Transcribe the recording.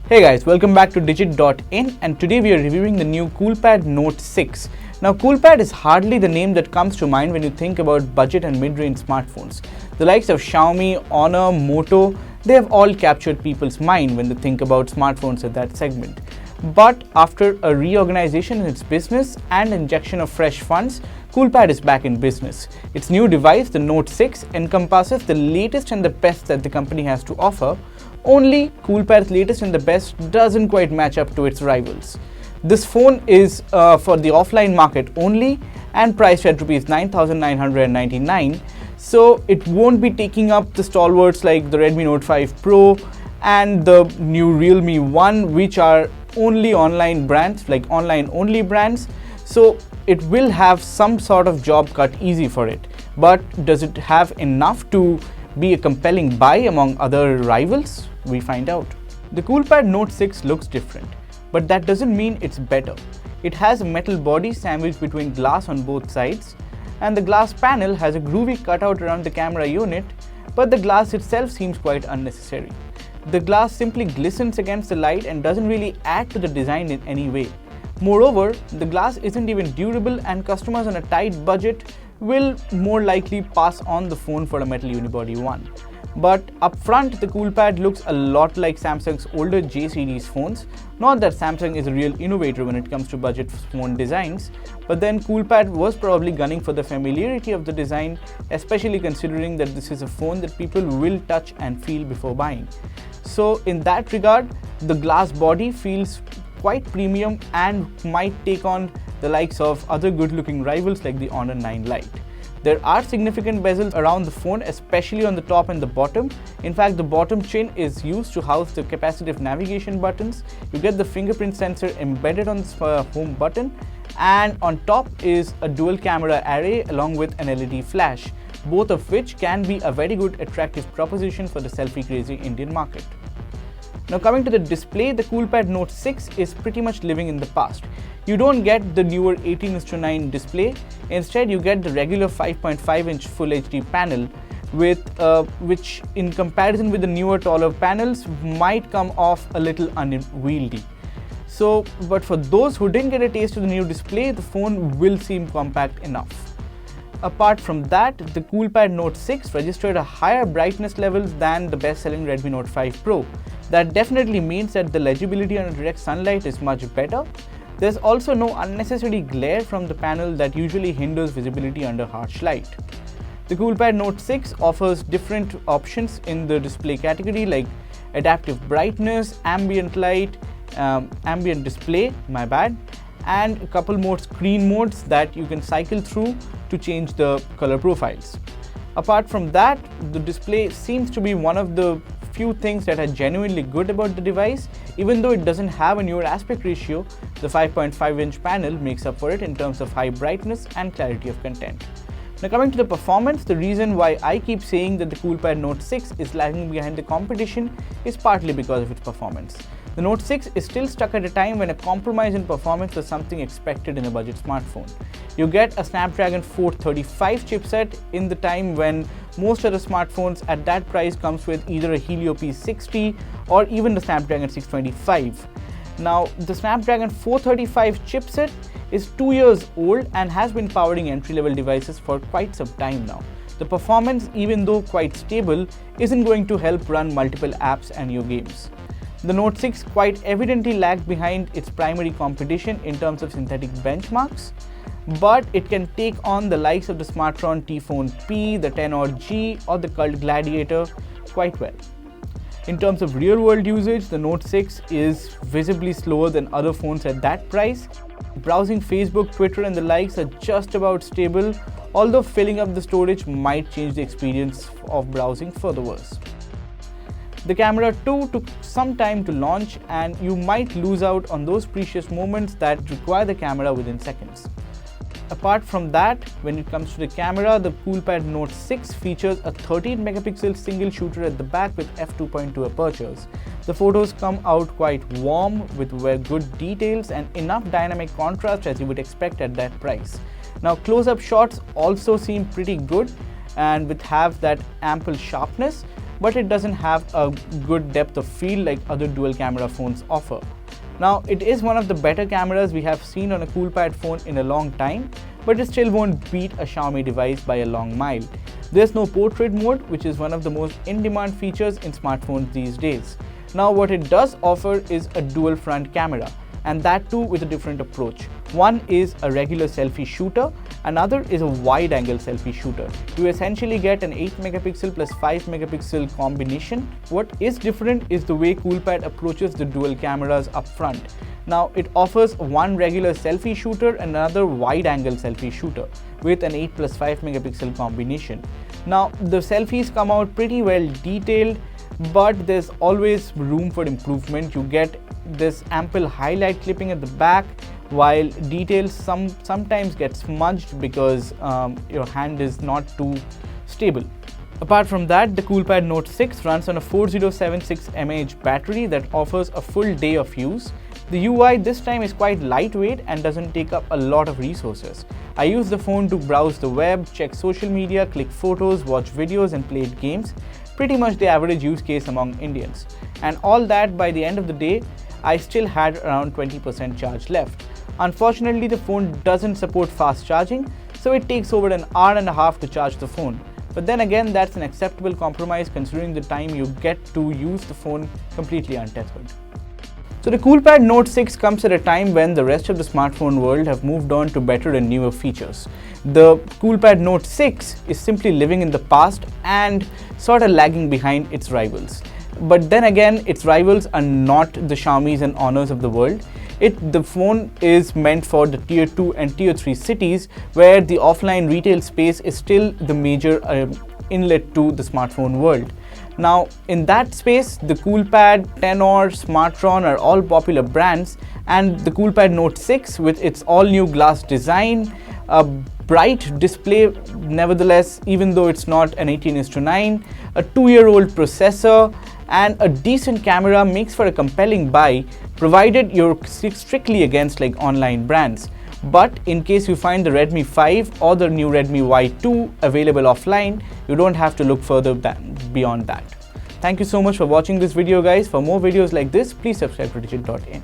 Hey guys, welcome back to Digit.in, and today we are reviewing the new Coolpad Note 6. Now Coolpad is hardly the name that comes to mind when you think about budget and mid-range smartphones. The likes of Xiaomi, Honor, Moto, they have all captured people's mind when they think about smartphones at that segment. But after a reorganization in its business and injection of fresh funds, Coolpad is back in business. Its new device, the Note 6, encompasses the latest and the best that the company has to offer. Only Coolpad's latest and the best doesn't quite match up to its rivals. This phone is for the offline market only and priced at Rs 9,999, so it won't be taking up the stalwarts like the Redmi Note 5 Pro and the new Realme One, which are only online brands, like online only brands. So it will have some sort of job cut easy for it. But does it have enough to be a compelling buy among other rivals? We find out. The Coolpad Note 6 looks different, but that doesn't mean it's better. It has a metal body sandwiched between glass on both sides, and the glass panel has a groovy cutout around the camera unit, but the glass itself seems quite unnecessary. The glass simply glistens against the light and doesn't really add to the design in any way. Moreover, the glass isn't even durable, and customers on a tight budget will more likely pass on the phone for a metal unibody one. But up front, the Coolpad looks a lot like Samsung's older J series phones. Not that Samsung is a real innovator when it comes to budget phone designs, but then Coolpad was probably gunning for the familiarity of the design, especially considering that this is a phone that people will touch and feel before buying. So in that regard, the glass body feels quite premium and might take on the likes of other good-looking rivals like the Honor 9 Lite. There are significant bezels around the phone, especially on the top and the bottom. In fact, the bottom chin is used to house the capacitive navigation buttons. You get the fingerprint sensor embedded on the home button, and on top is a dual camera array along with an LED flash, both of which can be a very good attractive proposition for the selfie-crazy Indian market. Now coming to the display, the Coolpad Note 6 is pretty much living in the past. You don't get the newer 18:9 display. Instead, you get the regular 5.5-inch Full HD panel, which in comparison with the newer taller panels might come off a little unwieldy. But for those who didn't get a taste of the new display, the phone will seem compact enough. Apart from that, the Coolpad Note 6 registered a higher brightness levels than the best-selling Redmi Note 5 Pro. That definitely means that the legibility under direct sunlight is much better. There's also no unnecessary glare from the panel that usually hinders visibility under harsh light. The Coolpad Note 6 offers different options in the display category like adaptive brightness, ambient light, ambient display, and a couple more screen modes that you can cycle through to change the color profiles. Apart from that, the display seems to be one of the few things that are genuinely good about the device. Even though it doesn't have a newer aspect ratio, the 5.5-inch panel makes up for it in terms of high brightness and clarity of content. Now coming to the performance, the reason why I keep saying that the Coolpad Note 6 is lagging behind the competition is partly because of its performance. The Note 6 is still stuck at a time when a compromise in performance is something expected in a budget smartphone. You get a Snapdragon 435 chipset in the time when most other smartphones at that price comes with either a Helio P60 or even the Snapdragon 625. Now, the Snapdragon 435 chipset is 2 years old and has been powering entry-level devices for quite some time now. The performance, even though quite stable, isn't going to help run multiple apps and your games. The Note 6 quite evidently lagged behind its primary competition in terms of synthetic benchmarks, but it can take on the likes of the Smartron T-Phone P, the Tenor G, or the Cult Gladiator quite well. In terms of real-world usage, the Note 6 is visibly slower than other phones at that price. Browsing Facebook, Twitter, and the likes are just about stable, although filling up the storage might change the experience of browsing further worse. The camera too took some time to launch, and you might lose out on those precious moments that require the camera within seconds. Apart from that, when it comes to the camera, the Coolpad Note 6 features a 13-megapixel single shooter at the back with f2.2 apertures. The photos come out quite warm with good details and enough dynamic contrast as you would expect at that price. Now, close-up shots also seem pretty good and have that ample sharpness. but it doesn't have a good depth of field like other dual camera phones offer. Now, it is one of the better cameras we have seen on a CoolPad phone in a long time, but it still won't beat a Xiaomi device by a long mile. There's no portrait mode, which is one of the most in-demand features in smartphones these days. Now, what it does offer is a dual front camera, and that too with a different approach. One is a regular selfie shooter, another is a wide angle selfie shooter. You essentially get an 8 megapixel plus 5 megapixel combination. What is different is the way CoolPad approaches the dual cameras up front. Now, it offers one regular selfie shooter and another wide angle selfie shooter with an 8 plus 5 megapixel combination. Now, the selfies come out pretty well detailed, but there's always room for improvement. You get this ample highlight clipping at the back, while details sometimes get smudged because your hand is not too stable. Apart from that, the CoolPad Note 6 runs on a 4076 mAh battery that offers a full day of use. The UI this time is quite lightweight and doesn't take up a lot of resources. I use the phone to browse the web, check social media, click photos, watch videos and play games. Pretty much the average use case among Indians. And all that, by the end of the day, I still had around 20% charge left. Unfortunately, the phone doesn't support fast charging, so it takes over an hour and a half to charge the phone. But then again, that's an acceptable compromise considering the time you get to use the phone completely untethered. So the CoolPad Note 6 comes at a time when the rest of the smartphone world have moved on to better and newer features. The CoolPad Note 6 is simply living in the past and sort of lagging behind its rivals. But then again, its rivals are not the Xiaomis and Honors of the world. The phone is meant for the tier 2 and tier 3 cities where the offline retail space is still the major inlet to the smartphone world. Now, in that space, the CoolPad, Tenor, Smartron are all popular brands, and the CoolPad Note 6 with its all-new glass design, a bright display nevertheless, even though it's not an 18:9, a 2-year-old processor, and a decent camera makes for a compelling buy, provided you're strictly against like online brands. But in case you find the Redmi 5 or the new Redmi Y2 available offline, you don't have to look further beyond that. Thank you so much for watching this video, guys. For more videos like this, please subscribe to Digit.in.